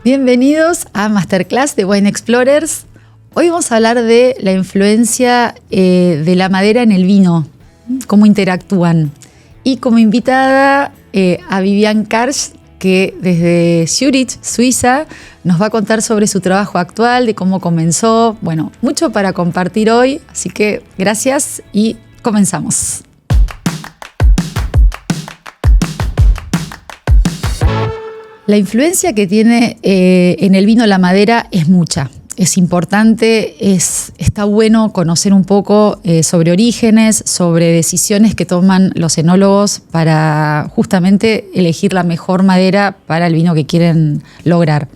Bienvenidos a Masterclass de Wine Explorers. Hoy vamos a hablar de la influencia de la madera en el vino, cómo interactúan. Y como invitada a Viviane Karsch, que desde Zurich, Suiza, nos va a contar sobre su trabajo actual, de cómo comenzó. Bueno, mucho para compartir hoy, así que gracias y comenzamos. La influencia que tiene en el vino la madera es mucha. Es importante, está bueno conocer un poco sobre orígenes, sobre decisiones que toman los enólogos para justamente elegir la mejor madera para el vino que quieren lograr.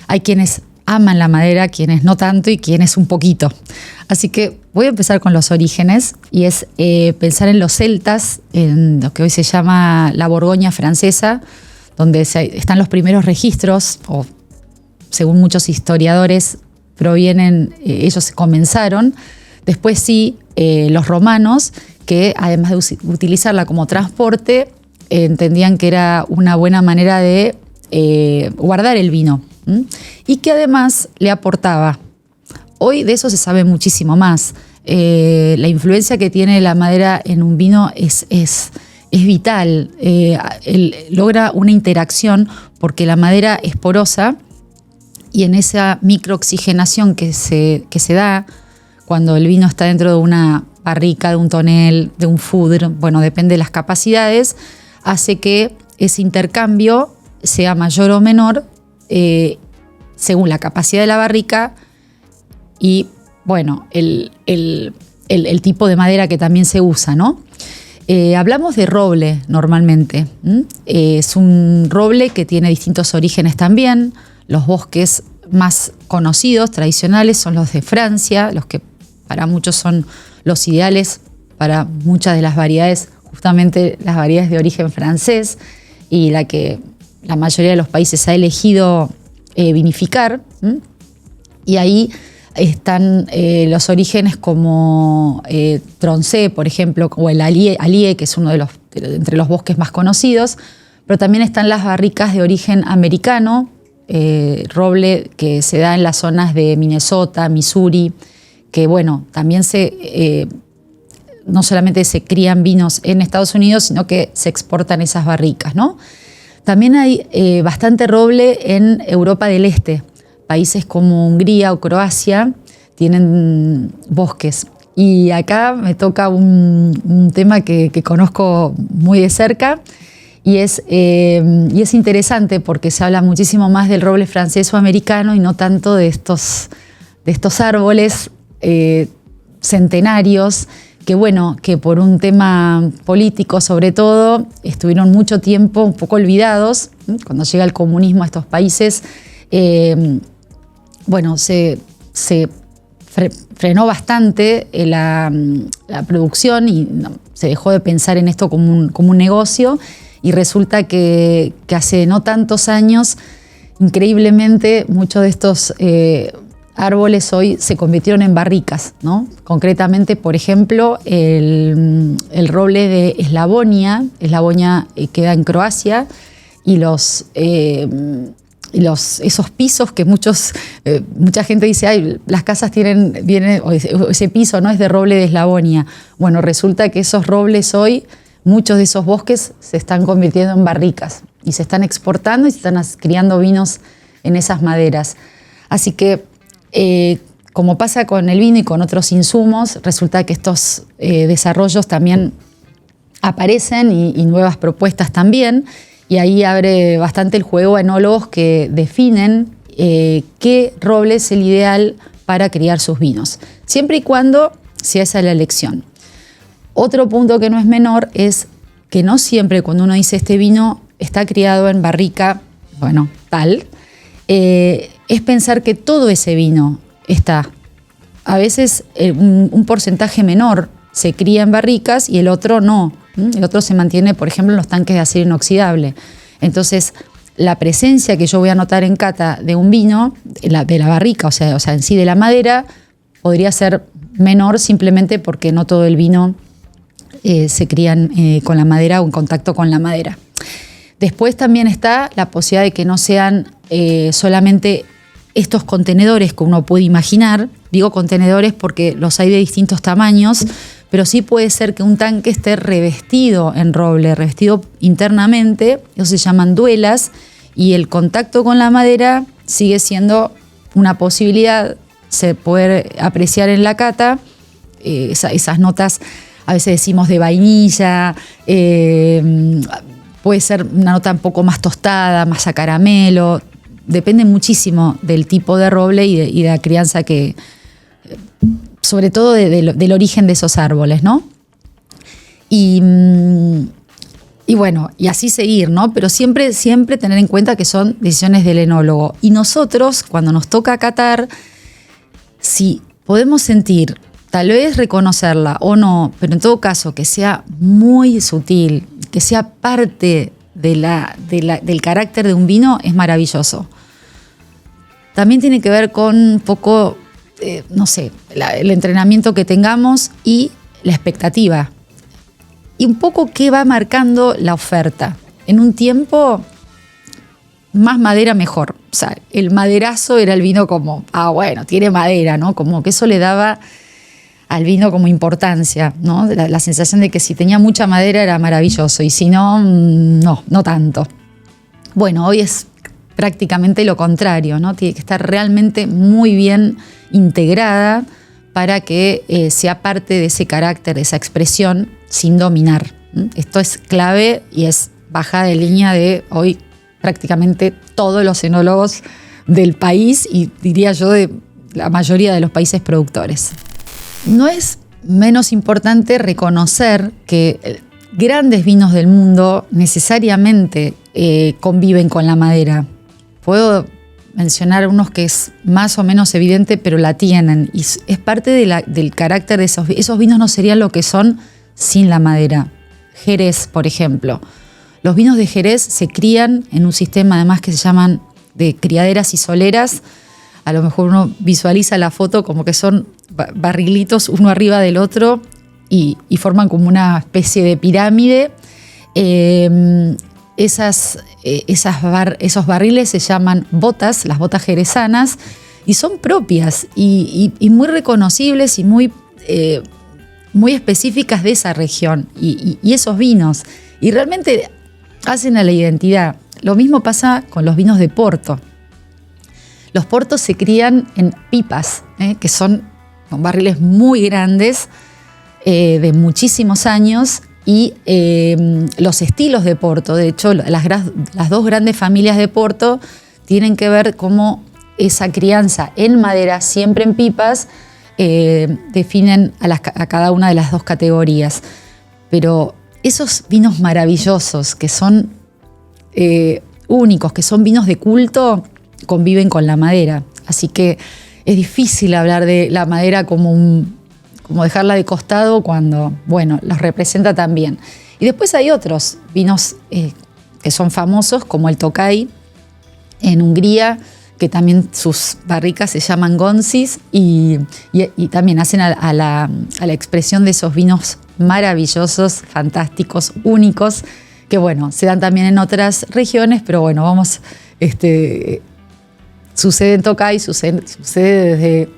Hay quienes aman la madera, quienes no tanto y quienes un poquito. Así que voy a empezar con los orígenes y es pensar en los celtas, en lo que hoy se llama la Borgoña francesa, donde están los primeros registros, o según muchos historiadores provienen, ellos comenzaron. Después sí, los romanos, que además de utilizarla como transporte, entendían que era una buena manera de guardar el vino, y que además le aportaba. Hoy de eso se sabe muchísimo más. La influencia que tiene la madera en un vino es vital. Logra una interacción porque la madera es porosa y en esa microoxigenación que se da cuando el vino está dentro de una barrica, de un tonel, de un foudre, bueno, depende de las capacidades, hace que ese intercambio sea mayor o menor según la capacidad de la barrica y, bueno, el tipo de madera que también se usa, ¿no? Hablamos de roble normalmente. Es un roble que tiene distintos orígenes también. Los bosques más conocidos, tradicionales, son los de Francia, los que para muchos son los ideales para muchas de las variedades, justamente las variedades de origen francés y la que la mayoría de los países ha elegido vinificar. Y ahí están los orígenes como Troncé, por ejemplo, o el Allier, que es uno de entre los bosques más conocidos, pero también están las barricas de origen americano, roble que se da en las zonas de Minnesota, Missouri, que bueno, también no solamente se crían vinos en Estados Unidos, sino que se exportan esas barricas, ¿no? También hay bastante roble en Europa del Este. Países como Hungría o Croacia tienen bosques. Y acá me toca un tema que conozco muy de cerca y es interesante porque se habla muchísimo más del roble francés o americano y no tanto de estos árboles centenarios que, bueno, que por un tema político sobre todo estuvieron mucho tiempo un poco olvidados. Cuando llega el comunismo a estos países, bueno, se frenó bastante la producción y se dejó de pensar en esto como un negocio y resulta que hace no tantos años, increíblemente, muchos de estos árboles hoy se convirtieron en barricas, ¿no? Concretamente, por ejemplo, el roble de Eslavonia queda en Croacia y esos pisos que mucha gente dice, ay, las casas ese piso no es de roble de Eslavonia. Bueno, resulta que esos robles hoy, muchos de esos bosques se están convirtiendo en barricas y se están exportando y se están criando vinos en esas maderas. Así que, como pasa con el vino y con otros insumos, resulta que estos desarrollos también aparecen y nuevas propuestas también. Y ahí abre bastante el juego a enólogos que definen qué roble es el ideal para criar sus vinos, siempre y cuando sea esa la elección. Otro punto que no es menor es que no siempre cuando uno dice este vino está criado en barrica, bueno, tal, es pensar que todo ese vino está. A veces un porcentaje menor se cría en barricas y el otro no. El otro se mantiene, por ejemplo, en los tanques de acero inoxidable. Entonces, la presencia que yo voy a notar en cata de un vino, de la barrica, o sea, en sí de la madera, podría ser menor simplemente porque no todo el vino se cría con la madera o en contacto con la madera. Después también está la posibilidad de que no sean solamente estos contenedores que uno puede imaginar. Digo contenedores porque los hay de distintos tamaños, pero sí puede ser que un tanque esté revestido en roble, revestido internamente, eso se llaman duelas, y el contacto con la madera sigue siendo una posibilidad. Se puede apreciar en la cata esas notas, a veces decimos de vainilla, puede ser una nota un poco más tostada, más a caramelo, depende muchísimo del tipo de roble y de la crianza que, sobre todo del origen de esos árboles, ¿no? Y bueno, y así seguir, ¿no? Pero siempre tener en cuenta que son decisiones del enólogo. Y nosotros, cuando nos toca catar, si podemos sentir, tal vez reconocerla o no, pero en todo caso que sea muy sutil, que sea parte del carácter de un vino, es maravilloso. También tiene que ver con un poco, no sé, el entrenamiento que tengamos y la expectativa. Y un poco qué va marcando la oferta. En un tiempo, más madera mejor. O sea, el maderazo era el vino como, bueno, tiene madera, ¿no? Como que eso le daba al vino como importancia, ¿no? La sensación de que si tenía mucha madera era maravilloso y si no, no tanto. Bueno, hoy es prácticamente lo contrario, ¿no? Tiene que estar realmente muy bien integrada para que sea parte de ese carácter, de esa expresión, sin dominar. Esto es clave y es bajada de línea de hoy prácticamente todos los enólogos del país y diría yo de la mayoría de los países productores. No es menos importante reconocer que grandes vinos del mundo necesariamente conviven con la madera. Puedo mencionar unos que es más o menos evidente, pero la tienen. Y es parte del carácter de esos vinos, no serían lo que son sin la madera. Jerez, por ejemplo. Los vinos de Jerez se crían en un sistema además que se llaman de criaderas y soleras. A lo mejor uno visualiza la foto como que son barrilitos uno arriba del otro y forman como una especie de pirámide. Esos barriles se llaman botas, las botas jerezanas, y son propias y muy reconocibles y muy específicas de esa región y esos vinos. Y realmente hacen a la identidad. Lo mismo pasa con los vinos de Porto. Los portos se crían en pipas, que son barriles muy grandes, de muchísimos años, y los estilos de Porto, de hecho, las dos grandes familias de Porto tienen que ver cómo esa crianza en madera, siempre en pipas, definen a cada una de las dos categorías. Pero esos vinos maravillosos, que son únicos, que son vinos de culto, conviven con la madera. Así que es difícil hablar de la madera como dejarla de costado cuando, bueno, los representa también. Y después hay otros vinos que son famosos, como el Tokay en Hungría, que también sus barricas se llaman Gonsis y también hacen a la expresión de esos vinos maravillosos, fantásticos, únicos, que bueno, se dan también en otras regiones, pero bueno, sucede en Tokay, sucede desde,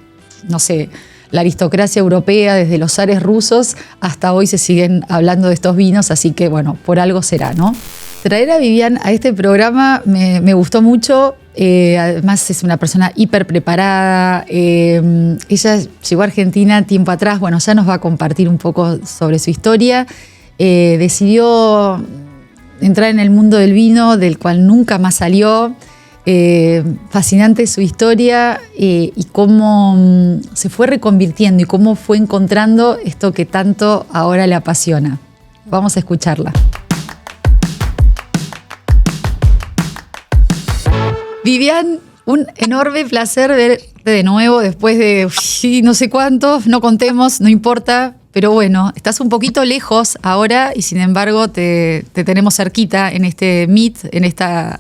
no sé, la aristocracia europea, desde los zares rusos, hasta hoy se siguen hablando de estos vinos, así que bueno, por algo será, ¿no? Traer a Vivian a este programa me gustó mucho, además es una persona hiper preparada, ella llegó a Argentina tiempo atrás, bueno, ya nos va a compartir un poco sobre su historia, decidió entrar en el mundo del vino, del cual nunca más salió. Fascinante su historia y cómo se fue reconvirtiendo y cómo fue encontrando esto que tanto ahora le apasiona. Vamos a escucharla. Vivian, un enorme placer verte de nuevo después de no sé cuántos, no contemos, no importa, pero bueno, estás un poquito lejos ahora y sin embargo te tenemos cerquita en este meet, en esta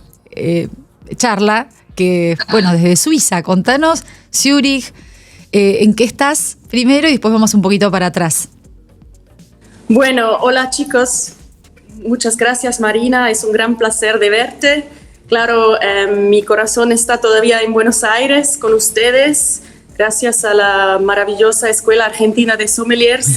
charla, que bueno, desde Suiza. Contanos, Zurich, ¿en qué estás primero y después vamos un poquito para atrás? Bueno, hola chicos, Muchas gracias, Marina. Es un gran placer de verte. Claro, mi corazón está todavía en Buenos Aires con ustedes. Gracias a la maravillosa Escuela Argentina de Sommeliers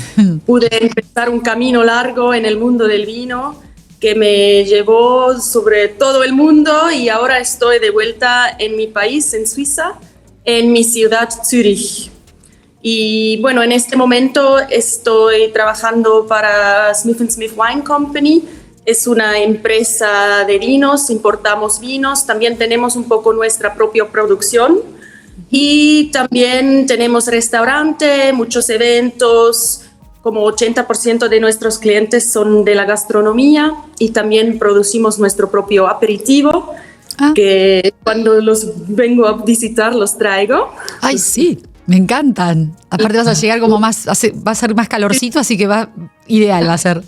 pude empezar un camino largo en el mundo del vino que me llevó sobre todo el mundo y ahora estoy de vuelta en mi país, en Suiza, en mi ciudad Zürich. Y bueno, en este momento estoy trabajando para Smith & Smith Wine Company. Es una empresa de vinos, importamos vinos, también tenemos un poco nuestra propia producción y también tenemos restaurante, muchos eventos, como 80% de nuestros clientes son de la gastronomía y también producimos nuestro propio aperitivo, que cuando los vengo a visitar los traigo. ¡Ay, sí! Me encantan. Aparte vas a llegar como más, va a ser más calorcito, así que ideal va a ser.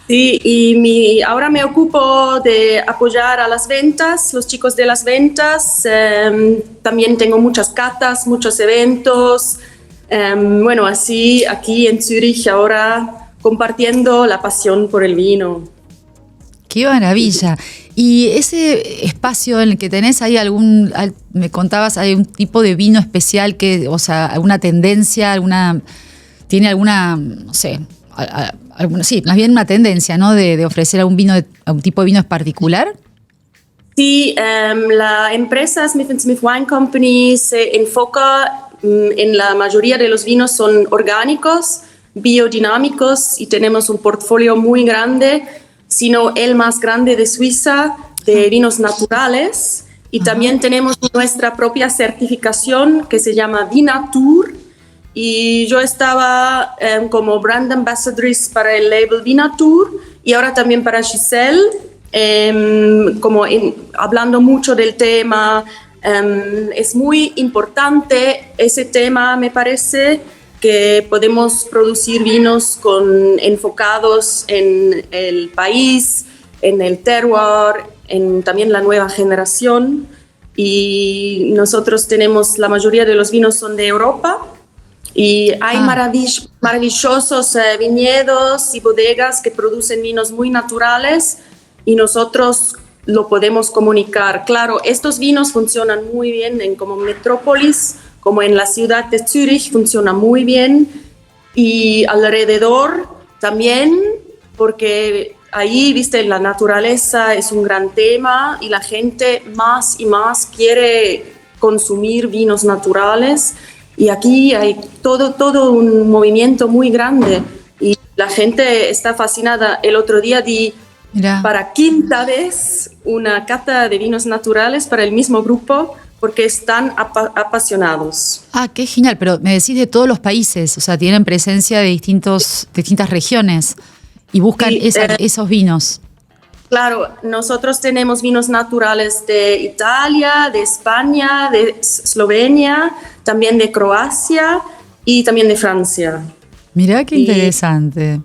Sí, y ahora me ocupo de apoyar a las ventas, los chicos de las ventas. También tengo muchas catas, muchos eventos. Bueno, así aquí en Zürich ahora compartiendo la pasión por el vino. ¡Qué maravilla! Y ese espacio en el que tenés, me contabas, hay un tipo de vino especial o sea, alguna tendencia, tiene alguna, no sé, sí, más bien una tendencia, ¿no? De ofrecer algún tipo de vino en particular. Sí, la empresa Smith & Smith Wine Company se enfoca en la mayoría de los vinos son orgánicos, biodinámicos y tenemos un portfolio muy grande, sino el más grande de Suiza, de vinos naturales. Y también tenemos nuestra propia certificación que se llama Vinatur. Y yo estaba como brand ambassadrice para el label Vinatur y ahora también para Giselle, hablando mucho del tema. Es muy importante ese tema, me parece, que podemos producir vinos enfocados en el país, en el terroir, en también la nueva generación. Y nosotros tenemos, la mayoría de los vinos son de Europa y hay maravillosos viñedos y bodegas que producen vinos muy naturales y nosotros lo podemos comunicar. Claro, estos vinos funcionan muy bien como metrópolis, como en la ciudad de Zürich, funciona muy bien y alrededor también, porque ahí, viste, la naturaleza es un gran tema y la gente más y más quiere consumir vinos naturales y aquí hay todo un movimiento muy grande y la gente está fascinada. El otro día para quinta vez una cata de vinos naturales para el mismo grupo porque están apasionados. Ah, qué genial, pero me decís de todos los países, o sea, tienen presencia de distintas regiones y buscan esos vinos. Claro, nosotros tenemos vinos naturales de Italia, de España, de Eslovenia, también de Croacia y también de Francia. Mirá qué interesante.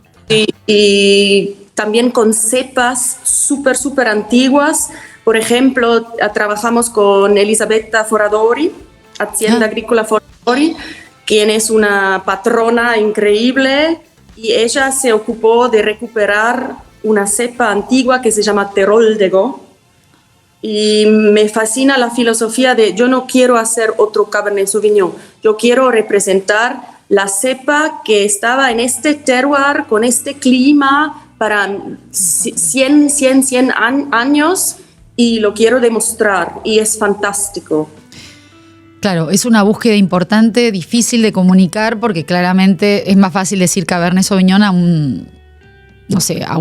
Y también con cepas súper antiguas. Por ejemplo, trabajamos con Elisabetta Foradori, Hacienda Agrícola Foradori, quien es una patrona increíble y ella se ocupó de recuperar una cepa antigua que se llama Teroldego. Y me fascina la filosofía de yo no quiero hacer otro Cabernet Sauvignon, yo quiero representar la cepa que estaba en este terroir, con este clima para 100 años y lo quiero demostrar y es fantástico. Claro, es una búsqueda importante, difícil de comunicar porque claramente es más fácil decir Cabernet Sauvignon a un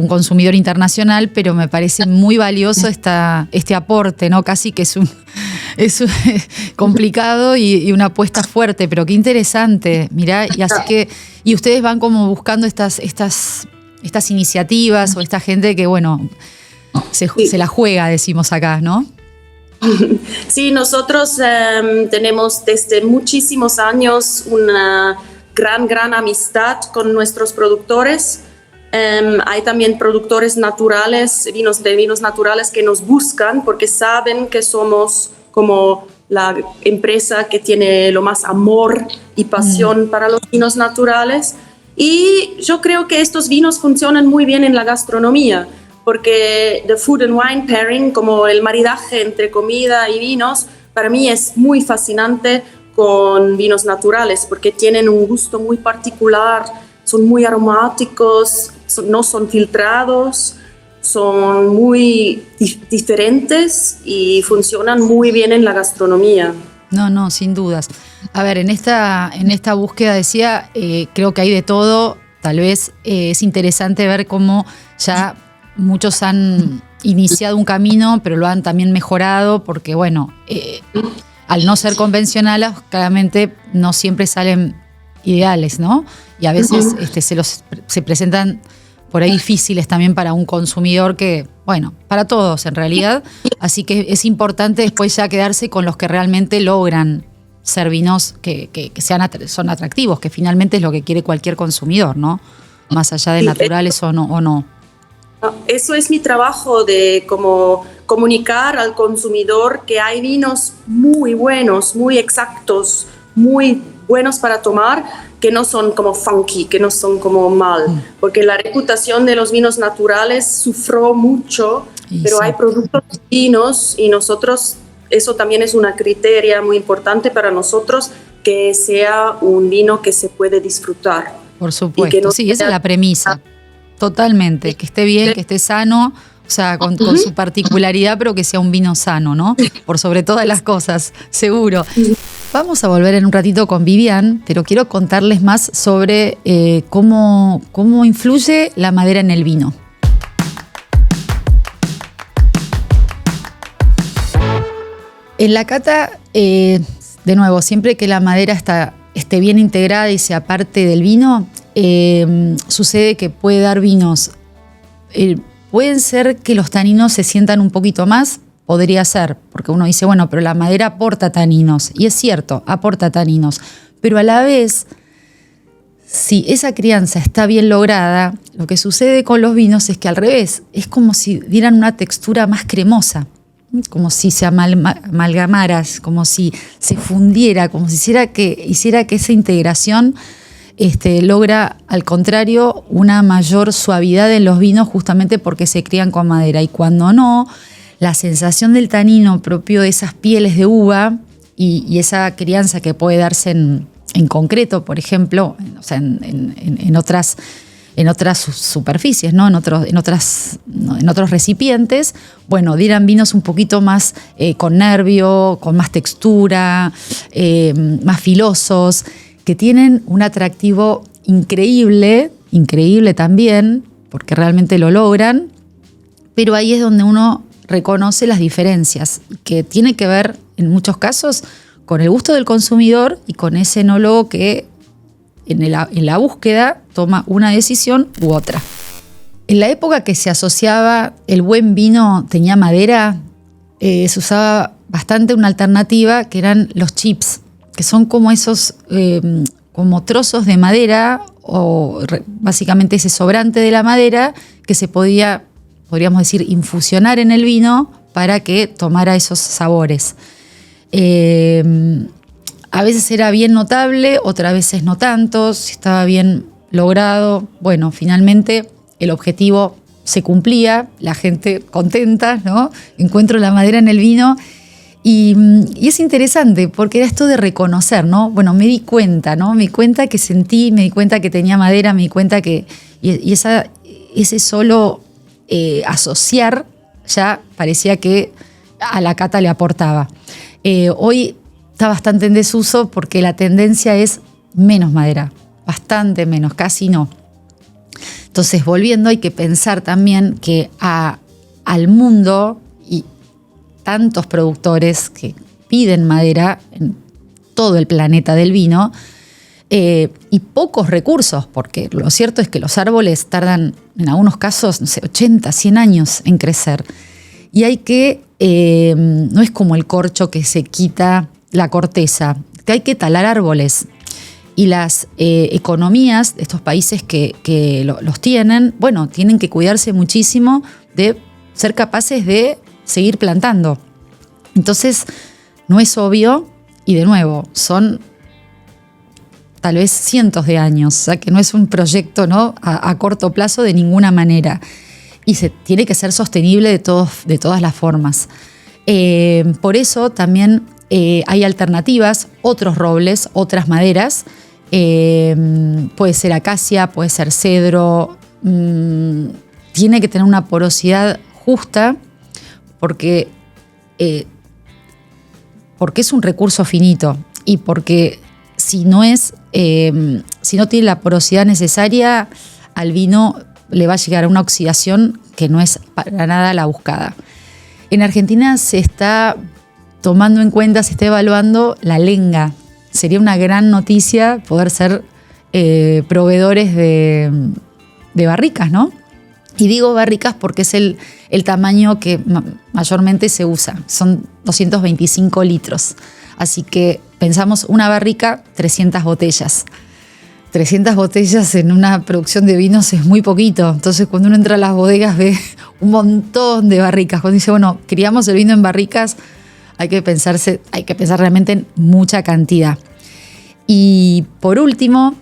consumidor internacional, pero me parece muy valioso este aporte, ¿no? Casi que es complicado y una apuesta fuerte, pero qué interesante, mirá, y ustedes van como buscando estas iniciativas o esta gente que, bueno, se la juega, decimos acá, ¿no? Sí, nosotros tenemos desde muchísimos años una gran amistad con nuestros productores. Hay también productores naturales, de vinos naturales que nos buscan porque saben que somos como la empresa que tiene lo más amor y pasión para los vinos naturales. Y yo creo que estos vinos funcionan muy bien en la gastronomía, porque the food and wine pairing, como el maridaje entre comida y vinos, para mí es muy fascinante con vinos naturales, porque tienen un gusto muy particular, son muy aromáticos, no son filtrados, son muy diferentes y funcionan muy bien en la gastronomía. No, sin dudas. A ver, en esta búsqueda decía, creo que hay de todo. Tal vez es interesante ver cómo ya muchos han iniciado un camino, pero lo han también mejorado, porque bueno, al no ser convencionales, claramente no siempre salen ideales, ¿no? Y a veces se presentan por ahí difíciles también para un consumidor que, bueno, para todos en realidad. Así que es importante después ya quedarse con los que realmente logran ser vinos que son atractivos, que finalmente es lo que quiere cualquier consumidor, ¿no? Más allá de naturales o no. Eso es mi trabajo, de como comunicar al consumidor que hay vinos muy buenos, muy exactos, muy buenos para tomar, que no son como funky, que no son como mal, porque la reputación de los vinos naturales sufrió mucho, pero hay productos finos y nosotros, eso también es una criteria muy importante para nosotros, que sea un vino que se puede disfrutar. Por supuesto, sí, esa es la premisa, totalmente, que esté bien, que esté sano, o sea, con su particularidad, pero que sea un vino sano, ¿no? Por sobre todas las cosas, seguro. Vamos a volver en un ratito con Vivian, pero quiero contarles más sobre cómo influye la madera en el vino. En la cata, de nuevo, siempre que la madera esté bien integrada y sea parte del vino, sucede que puede dar vinos. Pueden ser que los taninos se sientan un poquito más, podría ser, porque uno dice, bueno, pero la madera aporta taninos, y es cierto, aporta taninos, pero a la vez, si esa crianza está bien lograda, lo que sucede con los vinos es que al revés, es como si dieran una textura más cremosa, como si se amalgamara, como si se fundiera, como si hiciera que esa integración logra, al contrario, una mayor suavidad en los vinos, justamente porque se crían con madera. Y cuando no, la sensación del tanino propio de esas pieles de uva y esa crianza que puede darse en concreto, por ejemplo, o sea, en otras superficies, ¿no? en otros recipientes, bueno, dieran vinos un poquito más con nervio, con más textura, más filosos, que tienen un atractivo increíble también, porque realmente lo logran, pero ahí es donde uno reconoce las diferencias, que tiene que ver, en muchos casos, con el gusto del consumidor y con ese enólogo que en la búsqueda toma una decisión u otra. En la época que se asociaba el buen vino tenía madera, se usaba bastante una alternativa que eran los chips, que son como esos como trozos de madera o básicamente ese sobrante de la madera que se podríamos decir, infusionar en el vino para que tomara esos sabores. A veces era bien notable, otras veces no tanto, si estaba bien logrado. Bueno, finalmente el objetivo se cumplía, la gente contenta, ¿no? Encuentro la madera en el vino. Y es interesante porque era esto de reconocer, ¿no? Bueno, me di cuenta, ¿no? Me di cuenta que sentí, me di cuenta que tenía madera, me di cuenta que... Y ese solo asociar ya parecía que a la cata le aportaba. Hoy está bastante en desuso porque la tendencia es menos madera, bastante menos, casi no. Entonces, volviendo, hay que pensar también que al mundo y tantos productores que piden madera en todo el planeta del vino y pocos recursos, porque lo cierto es que los árboles tardan en algunos casos, no sé, 80, 100 años en crecer. Y hay que, no es como el corcho que se quita la corteza, que hay que talar árboles. Y las economías de estos países que los tienen, bueno, tienen que cuidarse muchísimo de ser capaces de seguir plantando. Entonces, no es obvio, y de nuevo, son tal vez cientos de años, o sea que no es un proyecto, ¿no?, a corto plazo de ninguna manera. Y se tiene que ser sostenible de todas las formas. Por eso también hay alternativas, otros robles, otras maderas. Puede ser acacia, puede ser cedro. Tiene que tener una porosidad justa porque es un recurso finito y porque si no tiene la porosidad necesaria, al vino le va a llegar a una oxidación que no es para nada la buscada. En Argentina se está tomando en cuenta, se está evaluando la lenga. Sería una gran noticia poder ser proveedores de barricas, ¿no? Y digo barricas porque es el tamaño que mayormente se usa. Son 225 litros. Así que pensamos una barrica, 300 botellas. 300 botellas en una producción de vinos es muy poquito. Entonces, cuando uno entra a las bodegas ve un montón de barricas. Cuando dice, bueno, criamos el vino en barricas, hay que pensar realmente en mucha cantidad. Y por último,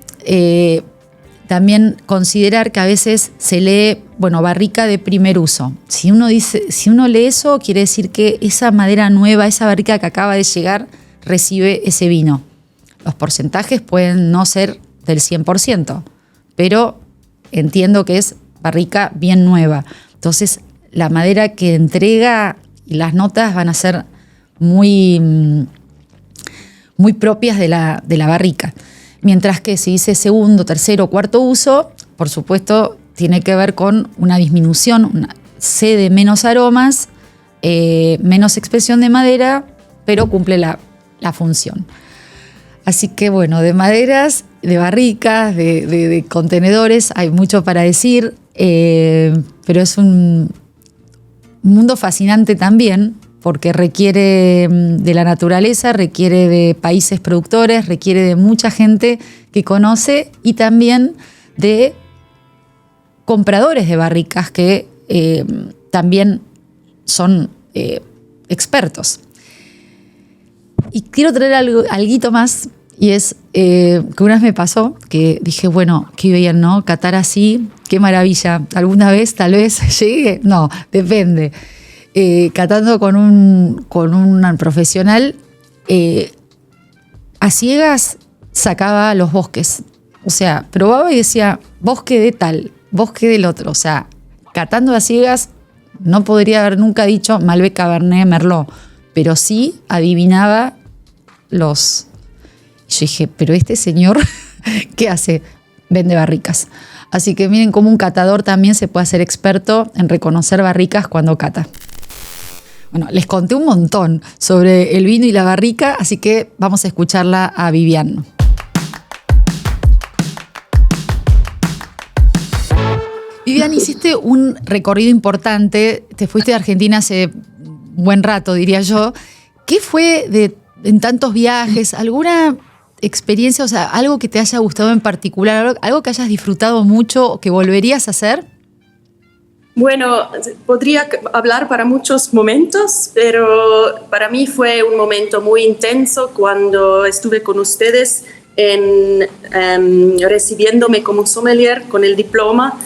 también considerar que a veces se lee, bueno, barrica de primer uso. Si uno lee eso, quiere decir que esa madera nueva, esa barrica que acaba de llegar, recibe ese vino. Los porcentajes pueden no ser del 100%, pero entiendo que es barrica bien nueva. Entonces, la madera que entrega y las notas van a ser muy, muy propias de la barrica. Mientras que si dice segundo, tercero, cuarto uso, por supuesto, tiene que ver con una disminución, cede menos aromas, menos expresión de madera, pero cumple la función. Así que bueno, de maderas, de barricas, de contenedores, hay mucho para decir, pero es un mundo fascinante también, porque requiere de la naturaleza, requiere de países productores, requiere de mucha gente que conoce y también de compradores de barricas que también son expertos. Y quiero traer alguito más, y es que una vez me pasó que dije, bueno, qué bien, ¿no? Catar así, qué maravilla. ¿Alguna vez tal vez llegue? No, depende. Catando con un profesional, a ciegas sacaba los bosques. O sea, probaba y decía, bosque de tal, bosque del otro. O sea, catando a ciegas no podría haber nunca dicho Malbec, Cabernet, Merlot, pero sí adivinaba los... Yo dije, pero este señor, ¿qué hace? Vende barricas. Así que miren cómo un catador también se puede hacer experto en reconocer barricas cuando cata. Bueno, les conté un montón sobre el vino y la barrica, así que vamos a escucharla a Vivian. Vivian, hiciste un recorrido importante, te fuiste de Argentina hace un buen rato, diría yo. ¿Qué fue en tantos viajes? ¿Alguna experiencia, o sea, algo que te haya gustado en particular, algo que hayas disfrutado mucho o que volverías a hacer? Bueno, podría hablar para muchos momentos, pero para mí fue un momento muy intenso cuando estuve con ustedes recibiéndome como sommelier con el diploma,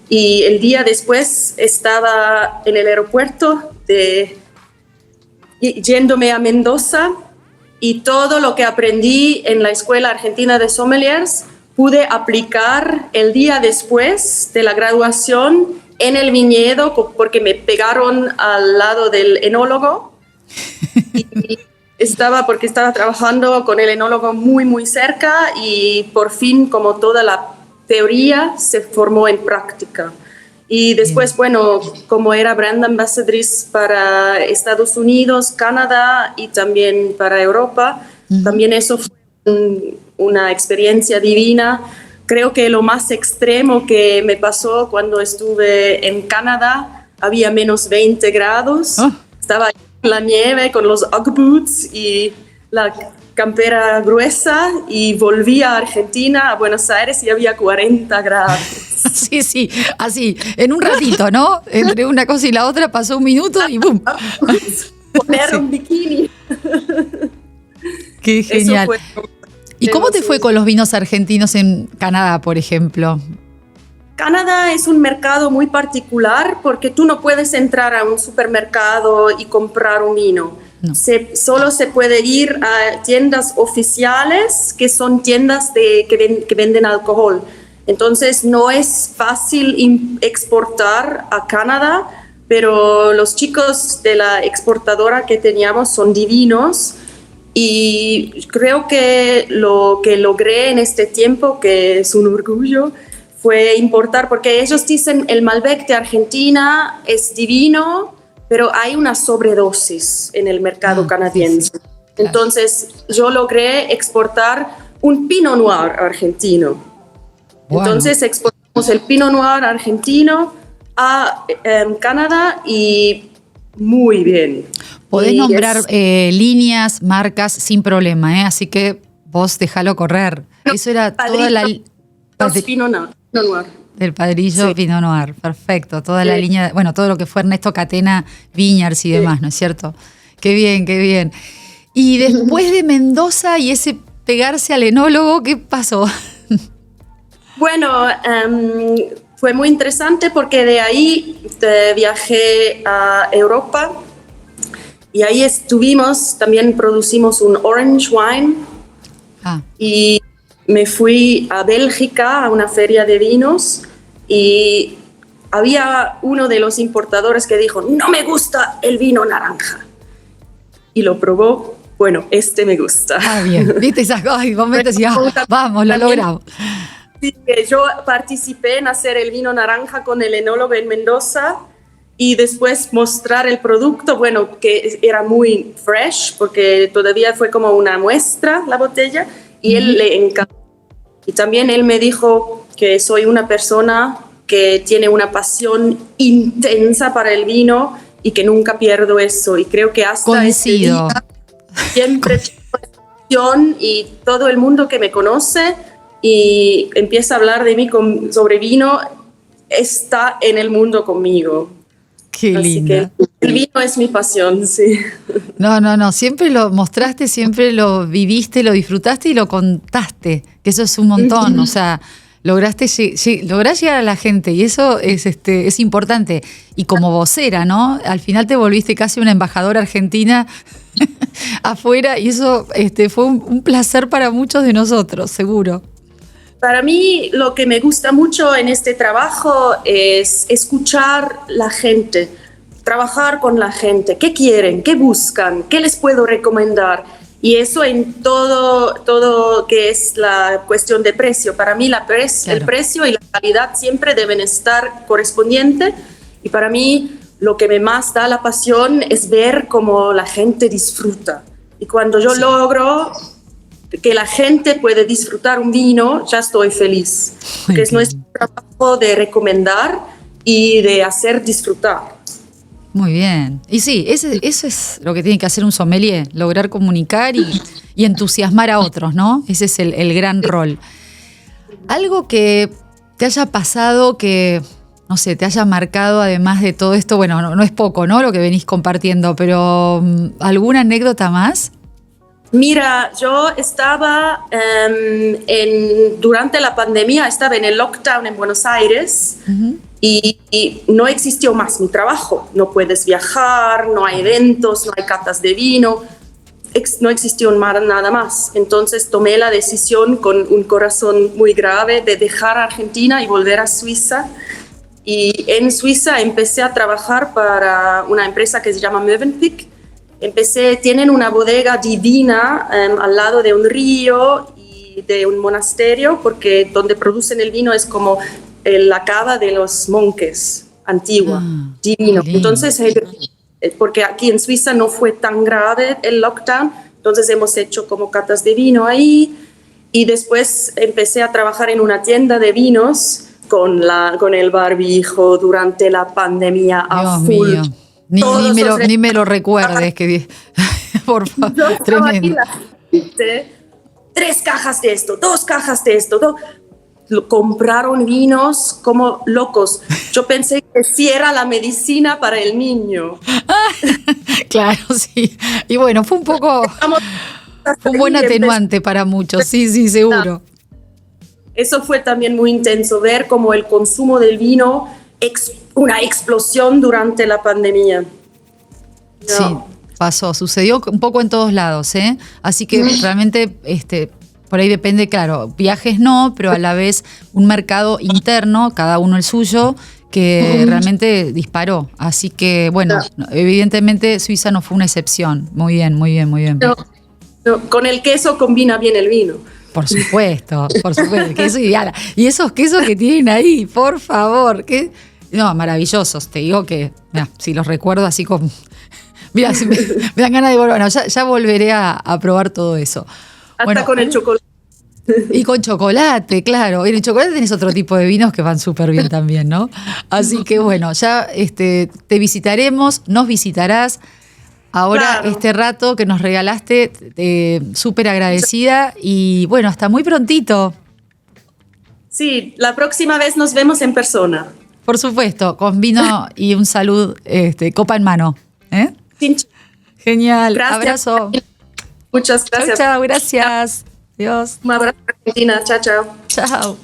y el día después estaba en el aeropuerto yéndome a Mendoza, y todo lo que aprendí en la Escuela Argentina de Sommeliers pude aplicar el día después de la graduación en el viñedo, porque me pegaron al lado del enólogo y estaba trabajando con el enólogo muy, muy cerca, y por fin, como toda la teoría, se formó en práctica. Y después, bueno, como era brand ambassadriz para Estados Unidos, Canadá y también para Europa, también eso fue una experiencia divina. Creo que lo más extremo que me pasó cuando estuve en Canadá, había menos 20 grados. Estaba en la nieve con los Ugg boots y la campera gruesa, y volví a Argentina, a Buenos Aires, y había 40 grados. Sí, así, en un ratito, ¿no? Entre una cosa y la otra pasó un minuto y ¡bum! Poner un bikini. Qué genial. ¿Y cómo te fue con los vinos argentinos en Canadá, por ejemplo? Canadá es un mercado muy particular porque tú no puedes entrar a un supermercado y comprar un vino. No. Solo se puede ir a tiendas oficiales, que son tiendas que venden alcohol. Entonces no es fácil exportar a Canadá, pero los chicos de la exportadora que teníamos son divinos y creo que lo que logré en este tiempo, que es un orgullo, fue importar, porque ellos dicen el Malbec de Argentina es divino, pero hay una sobredosis en el mercado canadiense. Sí, claro. Entonces yo logré exportar un Pinot Noir argentino. Bueno. Entonces exportamos el Pinot Noir argentino a Canadá y muy bien. Podés nombrar líneas, marcas sin problema, así que vos déjalo correr. No, eso era toda la... Pinot Noir. Del Padrillo, sí. Pinot Noir, perfecto. Toda la línea, bueno, todo lo que fue Ernesto Catena, Vineyards y demás, ¿no es cierto? Qué bien, qué bien. Y después de Mendoza y ese pegarse al enólogo, ¿qué pasó? Bueno, fue muy interesante porque de ahí viajé a Europa y ahí estuvimos, también producimos un orange wine y me fui a Bélgica a una feria de vinos y había uno de los importadores que dijo, no me gusta el vino naranja. Y lo probó, bueno, este me gusta. Ah, bien, viste esas momentos y vamos, lo logramos. Sí, yo participé en hacer el vino naranja con el enólogo en Mendoza y después mostrar el producto, bueno, que era muy fresh porque todavía fue como una muestra la botella y él le encantó. Y también él me dijo que soy una persona que tiene una pasión intensa para el vino y que nunca pierdo eso. Y creo que hasta ese día siempre tengo pasión y todo el mundo que me conoce y empieza a hablar de mí sobre vino está en el mundo conmigo. Qué linda. Así que el vino es mi pasión, sí. No, siempre lo mostraste, siempre lo viviste, lo disfrutaste y lo contaste, que eso es un montón, o sea, lográs llegar a la gente y eso es importante. Y como vocera, ¿no? Al final te volviste casi una embajadora argentina afuera y eso fue un placer para muchos de nosotros, seguro. Para mí lo que me gusta mucho en este trabajo es escuchar la gente, trabajar con la gente, qué quieren, qué buscan, qué les puedo recomendar. Y eso en todo que es la cuestión de precio. Para mí el precio y la calidad siempre deben estar correspondientes. Y para mí lo que me más da la pasión es ver cómo la gente disfruta. Y cuando yo logro que la gente puede disfrutar un vino, ya estoy feliz. Porque es nuestro trabajo de recomendar y de hacer disfrutar. Muy bien. Y sí, eso es lo que tiene que hacer un sommelier, lograr comunicar y entusiasmar a otros, ¿no? Ese es el gran rol. Algo que te haya pasado, que, no sé, te haya marcado además de todo esto, bueno, no es poco, ¿no? Lo que venís compartiendo, pero ¿alguna anécdota más? Mira, yo estaba durante la pandemia, estaba en el lockdown en Buenos Aires y no existió más mi trabajo. No puedes viajar, no hay eventos, no hay catas de vino, no existió nada más. Entonces tomé la decisión con un corazón muy grave de dejar Argentina y volver a Suiza. Y en Suiza empecé a trabajar para una empresa que se llama Mövenpick. Tienen una bodega divina al lado de un río y de un monasterio, porque donde producen el vino es como la cava de los monjes antigua, divino. Entonces, porque aquí en Suiza no fue tan grave el lockdown, entonces hemos hecho como catas de vino ahí y después empecé a trabajar en una tienda de vinos con el barbijo durante la pandemia a full. Mío. Ni me lo recuerdes, que por favor, tremendo. 3 cajas de esto, 2 cajas de esto. Compraron vinos como locos. Yo pensé que sí era la medicina para el niño. Claro, sí. Y bueno, fue un poco... un buen atenuante para muchos, sí, seguro. Eso fue también muy intenso, ver cómo el consumo del vino, una explosión durante la pandemia. Sí, pasó, sucedió un poco en todos lados, ¿eh? Así que realmente por ahí depende, claro, viajes no, pero a la vez un mercado interno, cada uno el suyo, que realmente disparó. Así que, bueno, evidentemente Suiza no fue una excepción. Muy bien, muy bien, muy bien. No, con el queso combina bien el vino. Por supuesto, el queso ideal. Y esos quesos que tienen ahí, por favor, no, maravillosos. Te digo que, mira, si los recuerdo así como... Mira, me dan ganas de volver. Bueno, ya volveré a probar todo eso. Hasta con el chocolate. Y con chocolate, claro. En el chocolate tenés otro tipo de vinos que van súper bien también, ¿no? Así que bueno, ya te visitaremos, nos visitarás. Ahora, claro. Este rato que nos regalaste, súper agradecida. Y bueno, hasta muy prontito. Sí, la próxima vez nos vemos en persona. Por supuesto, con vino y un salud, copa en mano. Genial, gracias. Abrazo. Muchas gracias. Chao, gracias. Dios. Un abrazo, Argentina. Chao. Chao.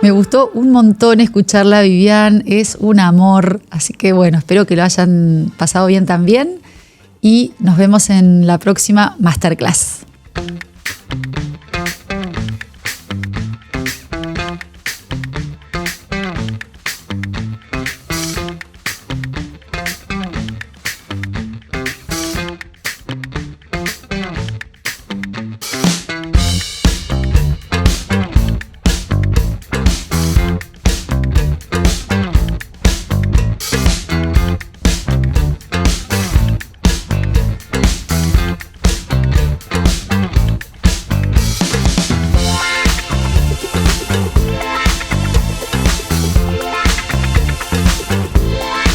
Me gustó un montón escucharla, Vivian, es un amor, así que bueno, espero que lo hayan pasado bien también y nos vemos en la próxima Masterclass.